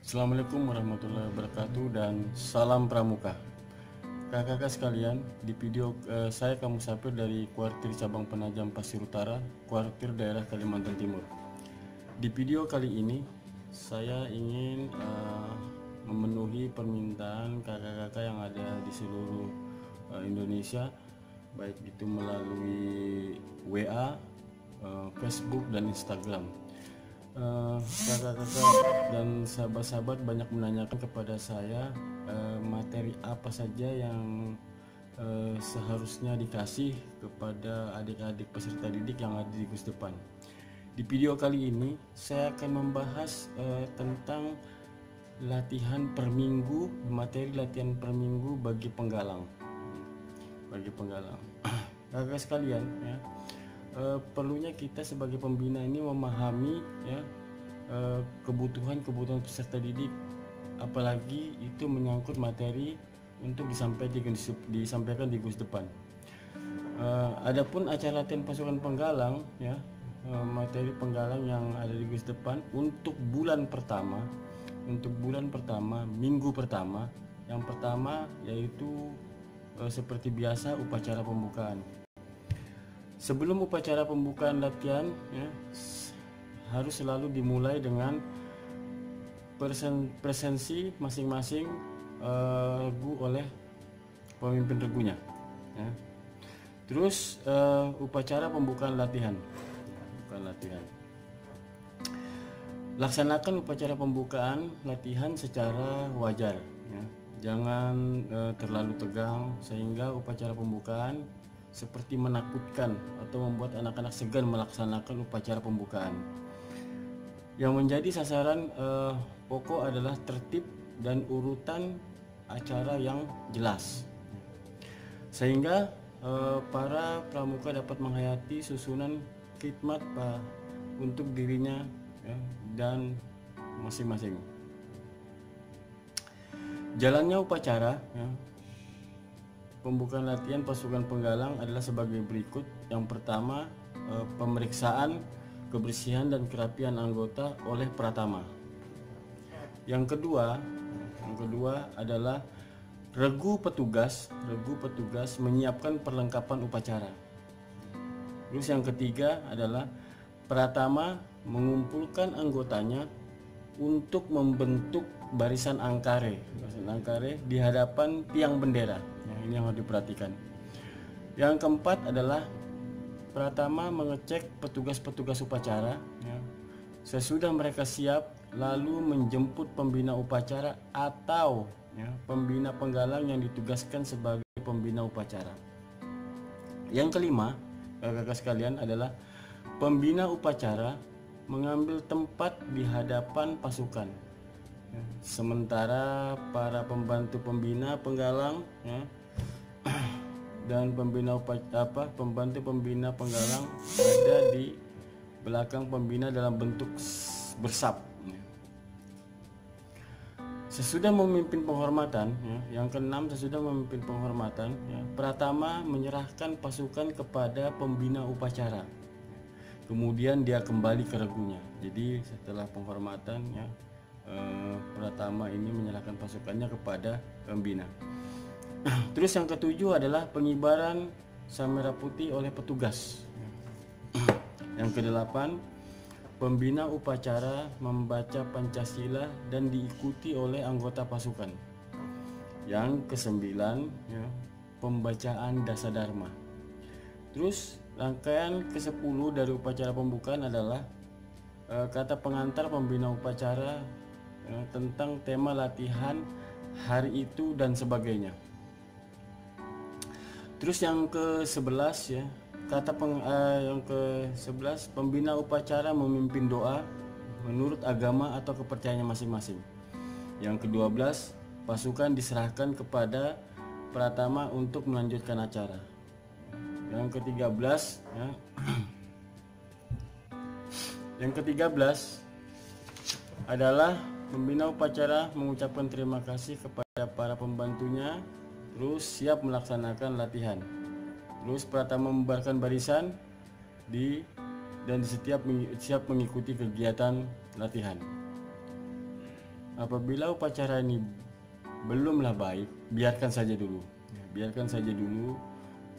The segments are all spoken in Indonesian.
Assalamualaikum warahmatullahi wabarakatuh dan salam pramuka. Kakak-kakak sekalian, di video saya Kamu Sapir dari Kuartir Cabang Penajam Pasir Utara, Kuartir daerah Kalimantan Timur. Di video kali ini saya ingin memenuhi permintaan kakak-kakak yang ada di seluruh Indonesia, baik itu melalui WA, Facebook dan Instagram. Kakak-kakak dan sahabat-sahabat banyak menanyakan kepada saya materi apa saja yang seharusnya dikasih kepada adik-adik peserta didik yang ada di kursus depan. Di video kali ini saya akan membahas tentang latihan per minggu, materi latihan per minggu bagi penggalang. Kakak sekalian, ya, perlunya kita sebagai pembina ini memahami ya kebutuhan peserta didik, apalagi itu menyangkut materi untuk disampaikan di kursus depan. Adapun acara latihan pasukan penggalang, ya, materi penggalang yang ada di kursus depan untuk bulan pertama, minggu pertama, yang pertama yaitu seperti biasa upacara pembukaan. Sebelum upacara pembukaan latihan, ya, harus selalu dimulai dengan presensi masing-masing regu oleh pemimpin regunya. Ya. Terus upacara pembukaan latihan. Laksanakan upacara pembukaan latihan secara wajar. Ya. Jangan terlalu tegang sehingga upacara pembukaan seperti menakutkan atau membuat anak-anak segan melaksanakan upacara pembukaan. Yang menjadi sasaran pokok adalah tertib dan urutan acara yang jelas, sehingga para pramuka dapat menghayati susunan khidmat untuk dirinya, ya, dan masing-masing. Jalannya upacara, ya, pembukaan latihan pasukan penggalang adalah sebagai berikut. Yang pertama, pemeriksaan kebersihan dan kerapian anggota oleh pratama. Yang kedua adalah regu petugas menyiapkan perlengkapan upacara. Terus yang ketiga adalah pratama mengumpulkan anggotanya untuk membentuk barisan angkare di hadapan tiang bendera. Nah, ini yang harus diperhatikan. Yang keempat adalah pratama mengecek petugas-petugas upacara, ya. Sesudah mereka siap, lalu menjemput pembina upacara atau, ya, pembina penggalang yang ditugaskan sebagai pembina upacara. Yang kelima, kakak-kakak sekalian, adalah pembina upacara mengambil tempat di hadapan pasukan, ya. Sementara para pembantu pembina penggalang, ya, dan pembantu pembina penggalang ada di belakang pembina dalam bentuk bersab. Sesudah memimpin penghormatan, ya, yang keenam, sesudah memimpin penghormatan, ya, pratama menyerahkan pasukan kepada pembina upacara. Kemudian dia kembali ke regunya. Jadi setelah penghormatan, ya, pratama ini menyerahkan pasukannya kepada pembina. Terus yang ketujuh adalah pengibaran sang merah putih oleh petugas. Yang kedelapan, pembina upacara membaca Pancasila dan diikuti oleh anggota pasukan. Yang kesembilan, ya, pembacaan Dasadharma. Terus rangkaian ke-10 dari upacara pembukaan adalah kata pengantar pembina upacara, ya, tentang tema latihan hari itu dan sebagainya. Terus yang ke-11, ya, yang ke-11, pembina upacara memimpin doa menurut agama atau kepercayaannya masing-masing. Yang ke-12, pasukan diserahkan kepada pratama untuk melanjutkan acara. Yang ke-13, ya, yang ke-13 adalah pembina upacara mengucapkan terima kasih kepada para pembantunya, terus siap melaksanakan latihan. Terus pratama membubarkan barisan dan siap mengikuti kegiatan latihan. Apabila upacara ini belumlah baik, biarkan saja dulu. Biarkan saja dulu,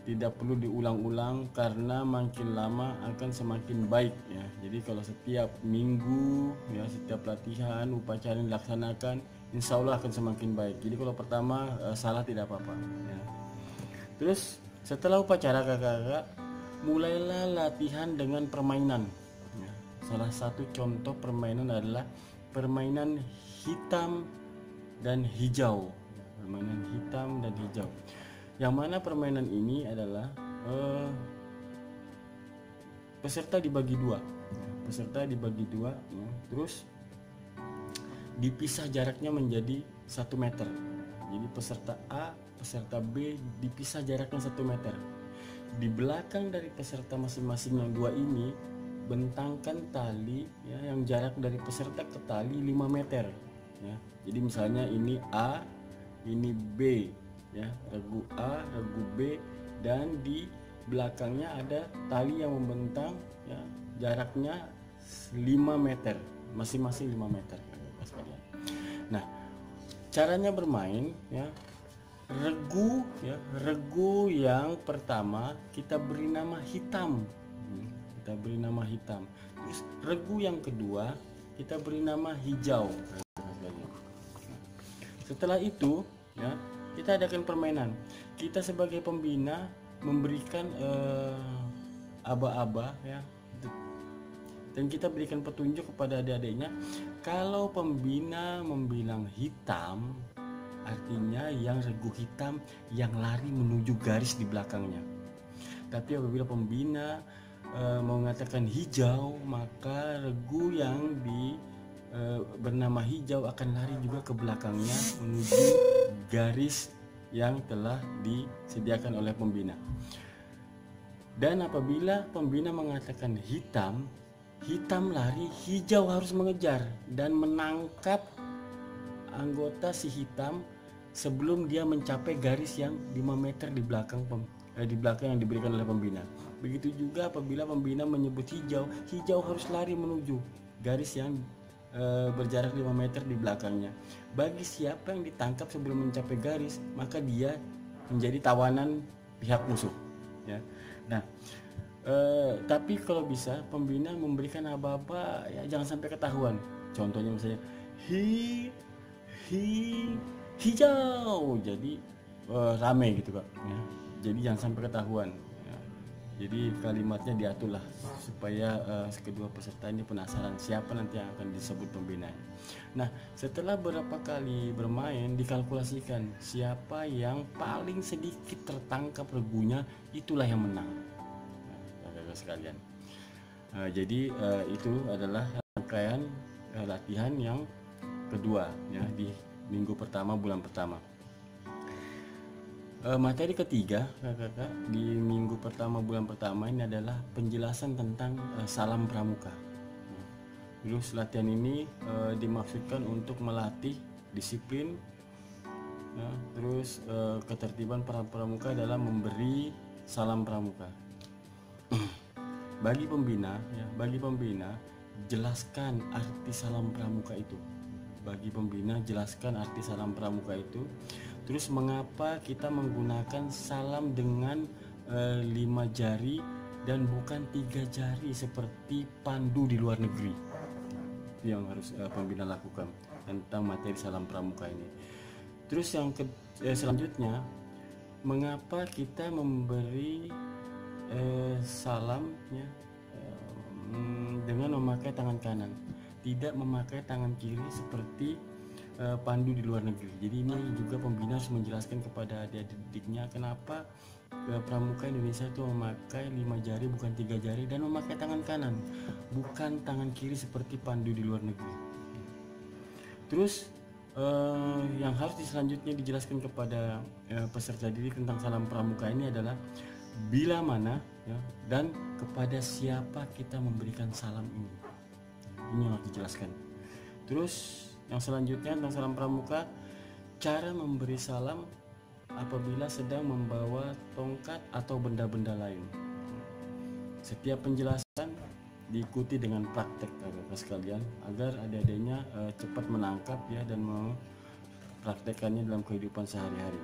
tidak perlu diulang-ulang karena makin lama akan semakin baik ya. Jadi kalau setiap minggu ya, setiap latihan upacara yang dilaksanakan, insya Allah akan semakin baik. Jadi kalau pertama salah tidak apa-apa ya. Terus setelah upacara kakak-kakak, mulailah latihan dengan permainan ya. Salah satu contoh permainan adalah permainan hitam dan hijau. Permainan hitam dan hijau, yang mana permainan ini adalah peserta dibagi dua ya. Terus dipisah jaraknya menjadi 1 meter. Jadi peserta A, peserta B dipisah jaraknya 1 meter. Di belakang dari peserta masing-masing yang dua ini, bentangkan tali ya, yang jarak dari peserta ke tali 5 meter ya. Jadi misalnya ini A, ini B ya, regu A, regu B, dan di belakangnya ada tali yang membentang ya, jaraknya 5 meter, masing-masing 5 meter. Nah, caranya bermain ya, regu yang pertama kita beri nama hitam. Terus regu yang kedua kita beri nama hijau. Setelah itu ya, kita adakan permainan. Kita sebagai pembina memberikan aba-aba ya, dan kita berikan petunjuk kepada adik-adiknya. Kalau pembina membilang hitam, artinya yang regu hitam yang lari menuju garis di belakangnya. Tapi apabila pembina mengatakan hijau, maka regu yang bernama hijau akan lari juga ke belakangnya menuju garis yang telah disediakan oleh pembina. Dan apabila pembina mengatakan hitam lari, hijau harus mengejar dan menangkap anggota si hitam sebelum dia mencapai garis yang 5 meter di belakang yang diberikan oleh pembina. Begitu juga apabila pembina menyebut hijau harus lari menuju garis yang berjarak 5 meter di belakangnya. Bagi siapa yang ditangkap sebelum mencapai garis, maka dia menjadi tawanan pihak musuh ya. Nah, tapi kalau bisa pembina memberikan aba-aba ya, jangan sampai ketahuan. Contohnya misalnya hijau, jadi rame gitu Kak ya. Jadi jangan sampai ketahuan ya. Jadi kalimatnya diaturlah supaya kedua peserta ini penasaran siapa nanti yang akan disebut pembinanya. Nah, setelah beberapa kali bermain, dikalkulasikan siapa yang paling sedikit tertangkap regunya, itulah yang menang. Nah, sekalian. Jadi itu adalah rangkaian latihan yang kedua ya, di minggu pertama bulan pertama. Materi ketiga kakak di minggu pertama bulan pertama ini adalah penjelasan tentang salam pramuka. Terus latihan ini dimaksudkan untuk melatih disiplin ya, terus ketertiban para pramuka dalam memberi salam pramuka. Bagi pembina jelaskan arti salam pramuka itu. Terus mengapa kita menggunakan salam dengan 5 jari dan bukan 3 jari seperti pandu di luar negeri. Itu yang harus pembina lakukan tentang materi salam pramuka ini. Terus yang selanjutnya, mengapa kita memberi salam ya, dengan memakai tangan kanan, tidak memakai tangan kiri seperti pandu di luar negeri. Jadi ini juga pembina harus menjelaskan kepada adik-adiknya kenapa pramuka Indonesia itu memakai 5 jari bukan 3 jari dan memakai tangan kanan bukan tangan kiri seperti pandu di luar negeri. Terus yang harus selanjutnya dijelaskan kepada peserta didik tentang salam pramuka ini adalah bila mana ya, dan kepada siapa kita memberikan salam ini. Ini yang harus dijelaskan. Terus yang selanjutnya tentang salam pramuka, cara memberi salam apabila sedang membawa tongkat atau benda-benda lain. Setiap penjelasan diikuti dengan praktek kakak sekalian, agar adik-adiknya cepat menangkap ya dan mempraktekannya dalam kehidupan sehari-hari.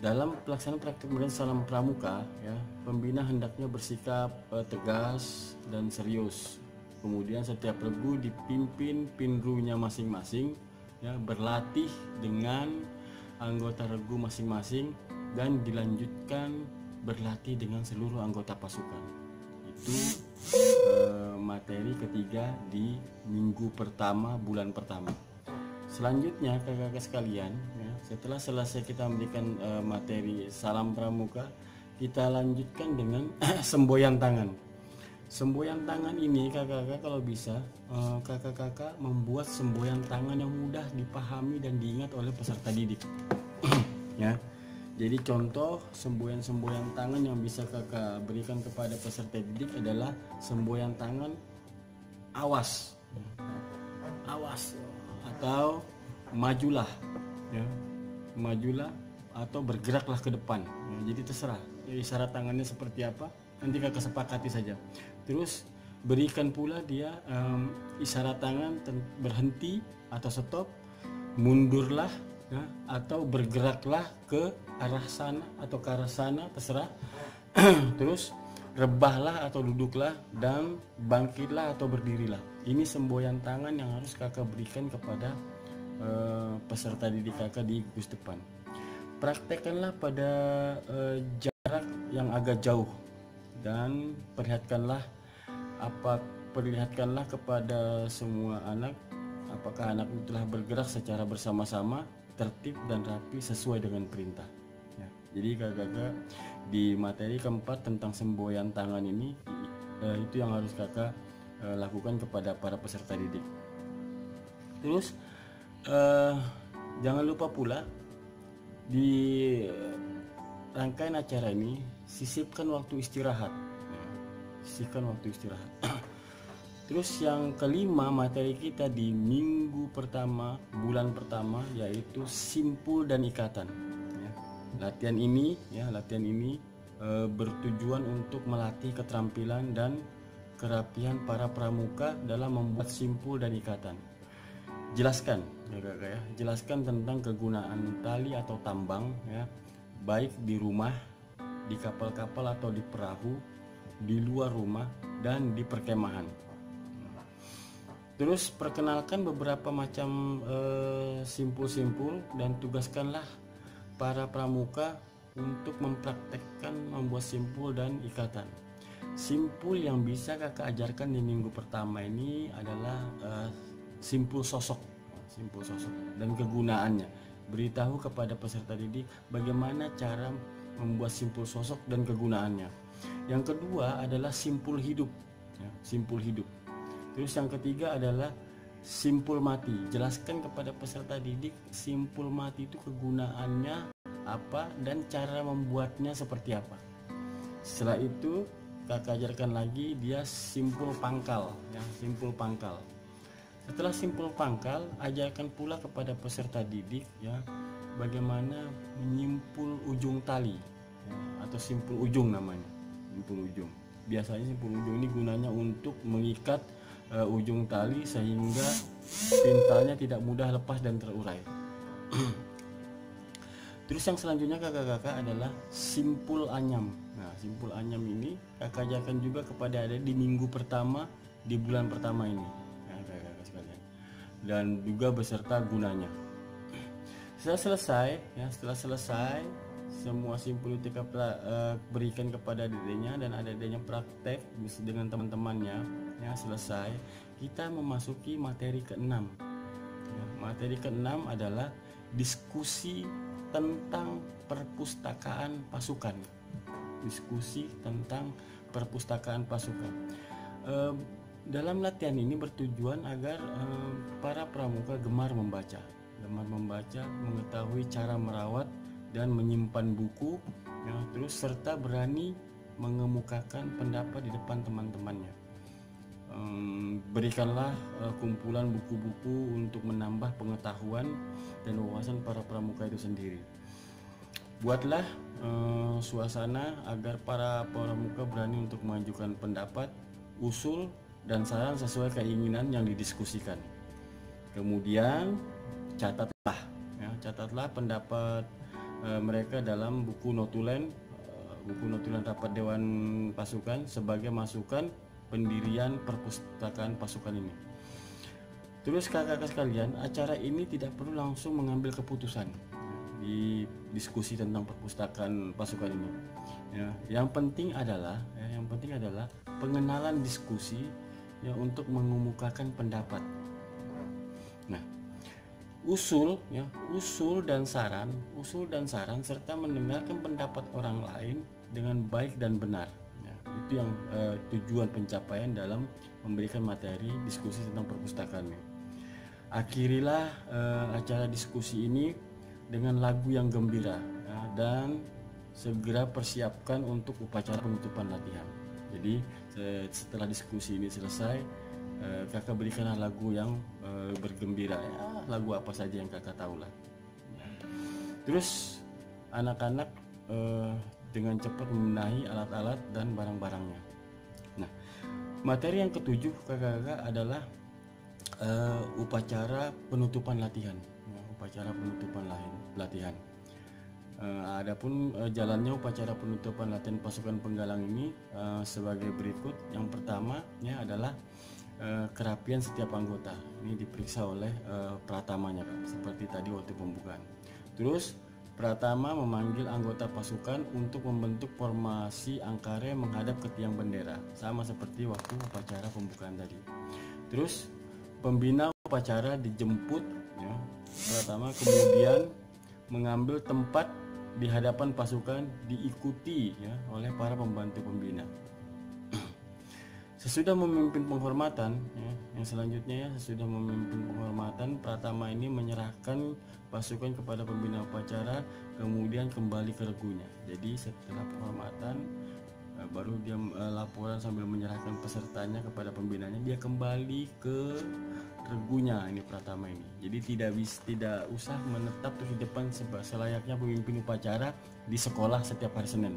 Dalam pelaksanaan praktek modern salam pramuka ya, pembina hendaknya bersikap tegas dan serius. Kemudian setiap regu dipimpin pinrunya masing-masing ya, berlatih dengan anggota regu masing-masing dan dilanjutkan berlatih dengan seluruh anggota pasukan. Itu materi ketiga di minggu pertama bulan pertama. Selanjutnya kakak-kakak sekalian ya, setelah selesai kita memberikan materi salam pramuka, kita lanjutkan dengan semboyan tangan. Semboyan tangan ini kakak-kakak kalau bisa kakak-kakak membuat semboyan tangan yang mudah dipahami dan diingat oleh peserta didik. Ya. Jadi contoh semboyan-semboyan tangan yang bisa kakak berikan kepada peserta didik adalah semboyan tangan awas. Awas atau majulah ya, majulah atau bergeraklah ke depan ya, jadi terserah ya, isyarat tangannya seperti apa nanti kakak sepakati saja. Terus berikan pula dia isyarat tangan berhenti atau stop, mundurlah ya, atau bergeraklah ke arah sana atau ke arah sana terserah. Terus rebahlah atau duduklah, dan bangkitlah atau berdirilah. Ini semboyan tangan yang harus kakak berikan kepada peserta didik kakak di gugus depan. Praktekkanlah pada jarak yang agak jauh dan perlihatkanlah kepada semua anak apakah anak itu telah bergerak secara bersama-sama, tertib dan rapi sesuai dengan perintah. Ya, jadi kakak di materi keempat tentang semboyan tangan ini itu yang harus kakak lakukan kepada para peserta didik. Terus jangan lupa pula di rangkaian acara ini sisipkan waktu istirahat. Sisipkan waktu istirahat. Terus yang kelima materi kita di minggu pertama bulan pertama yaitu simpul dan ikatan. Latihan ini bertujuan untuk melatih keterampilan dan kerapihan para pramuka dalam membuat simpul dan ikatan. Jelaskan ya, jelaskan tentang kegunaan tali atau tambang ya, baik di rumah, di kapal-kapal atau di perahu, di luar rumah dan di perkemahan. Terus perkenalkan beberapa macam simpul-simpul dan tugaskanlah para pramuka untuk mempraktekkan membuat simpul dan ikatan. Simpul yang bisa kakak ajarkan di minggu pertama ini adalah simpul sosok dan kegunaannya. Beritahu kepada peserta didik bagaimana cara membuat simpul sosok dan kegunaannya. Yang kedua adalah simpul hidup ya, simpul hidup. Terus yang ketiga adalah simpul mati. Jelaskan kepada peserta didik simpul mati itu kegunaannya apa dan cara membuatnya seperti apa. Setelah itu kakak ajarkan lagi dia simpul pangkal ya, simpul pangkal. Setelah simpul pangkal, ajarkan pula kepada peserta didik ya bagaimana menyimpul ujung tali ya, atau simpul ujung namanya. Simpul ujung. Biasanya simpul ujung ini gunanya untuk mengikat ujung tali sehingga pintalnya tidak mudah lepas dan terurai. Terus yang selanjutnya kakak-kakak adalah simpul anyam. Nah, simpul anyam ini kakak ajarkan juga kepada adik di minggu pertama di bulan pertama ini, ya, kakak-kakak sekalian. Dan juga beserta gunanya. Setelah selesai semua simpul itu berikan kepada adiknya dan adiknya praktek dengan teman-temannya ya, selesai kita memasuki materi ke-6 ya, materi ke-6 adalah diskusi tentang perpustakaan pasukan. Diskusi tentang perpustakaan pasukan. Dalam latihan ini bertujuan agar para pramuka gemar membaca, mengetahui cara merawat dan menyimpan buku ya, terus serta berani mengemukakan pendapat di depan teman-temannya. Berikanlah kumpulan buku-buku untuk menambah pengetahuan dan wawasan para pramuka itu sendiri. Buatlah suasana agar para pramuka berani untuk mengajukan pendapat, usul, dan saran sesuai keinginan yang didiskusikan. Kemudian catatlah pendapat mereka dalam buku notulen rapat Dewan Pasukan sebagai masukan pendirian perpustakaan pasukan ini. Terus kakak-kakak sekalian, acara ini tidak perlu langsung mengambil keputusan di diskusi tentang perpustakaan pasukan ini. Ya, yang penting adalah pengenalan diskusi ya untuk mengemukakan pendapat. Nah, usul dan saran serta mendengarkan pendapat orang lain dengan baik dan benar. Ya, itu yang tujuan pencapaian dalam memberikan materi diskusi tentang perpustakaan ini. Akhirilah acara diskusi ini dengan lagu yang gembira ya, dan segera persiapkan untuk upacara penutupan latihan. Jadi setelah diskusi ini selesai, kakak berikanlah lagu yang bergembira ya, lagu apa saja yang kakak tahu lah. Terus anak-anak dengan cepat membenahi alat-alat dan barang-barangnya. Nah, materi yang ketujuh kakak-kakak adalah upacara penutupan latihan. Upacara penutupan latihan. Adapun jalannya upacara penutupan latihan pasukan penggalang ini sebagai berikut. Yang pertama adalah kerapian setiap anggota. Ini diperiksa oleh pratamanya, Kak, seperti tadi waktu pembukaan. Terus pratama memanggil anggota pasukan untuk membentuk formasi angkare menghadap ke tiang bendera, sama seperti waktu upacara pembukaan tadi. Terus pembina upacara dijemput ya, pertama, kemudian mengambil tempat di hadapan pasukan, diikuti ya oleh para pembantu pembina. Sesudah memimpin penghormatan ya, yang selanjutnya sesudah memimpin penghormatan, pratama ini menyerahkan pasukan kepada pembina upacara, kemudian kembali ke regunya. Jadi setelah penghormatan baru dia laporan sambil menyerahkan pesertanya kepada pembinanya, dia kembali ke regunya ini pratama ini. Jadi tidak usah menetap di depan selayaknya pemimpin upacara di sekolah setiap hari Senin.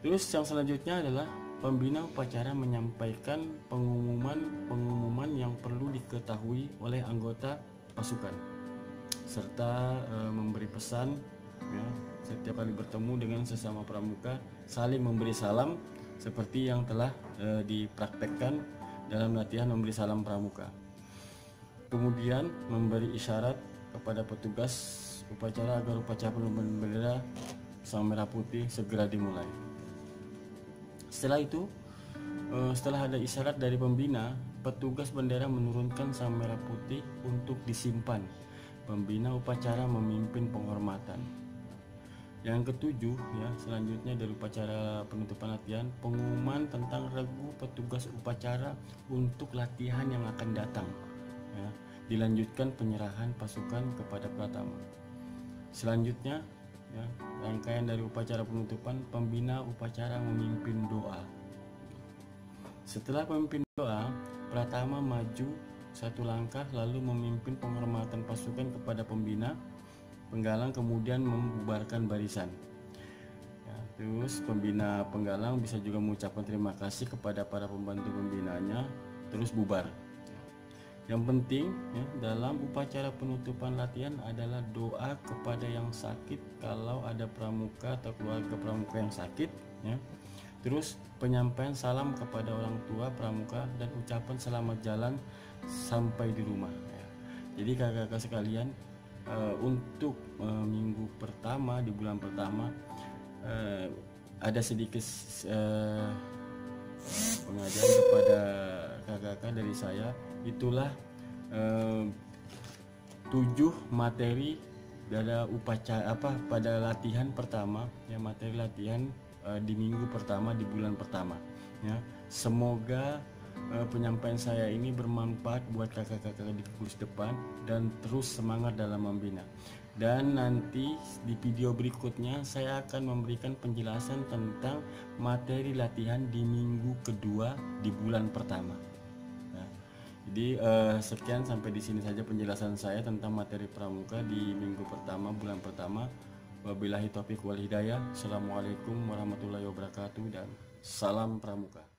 Terus yang selanjutnya adalah pembina upacara menyampaikan pengumuman yang perlu diketahui oleh anggota pasukan, serta memberi pesan ya, setiap kali bertemu dengan sesama pramuka saling memberi salam seperti yang telah dipraktekkan dalam latihan memberi salam pramuka. Kemudian memberi isyarat kepada petugas upacara agar upacara penutupan bendera sang merah putih segera dimulai. Setelah itu, setelah ada isyarat dari pembina, petugas bendera menurunkan sang merah putih untuk disimpan. Pembina upacara memimpin penghormatan. Yang ketujuh ya, selanjutnya dari upacara penutupan latihan, pengumuman tentang regu petugas upacara untuk latihan yang akan datang ya. Dilanjutkan penyerahan pasukan kepada pratama. Selanjutnya ya, rangkaian dari upacara penutupan, pembina upacara memimpin doa. Setelah memimpin doa, pratama maju satu langkah lalu memimpin penghormatan pasukan kepada pembina penggalang, kemudian membubarkan barisan ya, terus pembina penggalang bisa juga mengucapkan terima kasih kepada para pembantu pembinanya, terus bubar. Yang penting ya, dalam upacara penutupan latihan adalah doa kepada yang sakit kalau ada pramuka atau keluarga pramuka yang sakit ya. Terus penyampaian salam kepada orang tua pramuka dan ucapan selamat jalan sampai di rumah ya. Jadi kakak-kakak sekalian, untuk minggu pertama di bulan pertama ada sedikit pengajaran kepada kakak-kakak dari saya. Itulah 7 materi pada upacara pada latihan pertama ya, materi latihan di minggu pertama di bulan pertama ya. Semoga penyampaian saya ini bermanfaat buat kakak-kakak di kurs depan dan terus semangat dalam membina. Dan nanti di video berikutnya saya akan memberikan penjelasan tentang materi latihan di minggu kedua di bulan pertama. Nah, jadi sekian, sampai di sini saja penjelasan saya tentang materi pramuka di minggu pertama bulan pertama. Wabillahi taufiq wal hidayah. Assalamualaikum warahmatullahi wabarakatuh dan salam pramuka.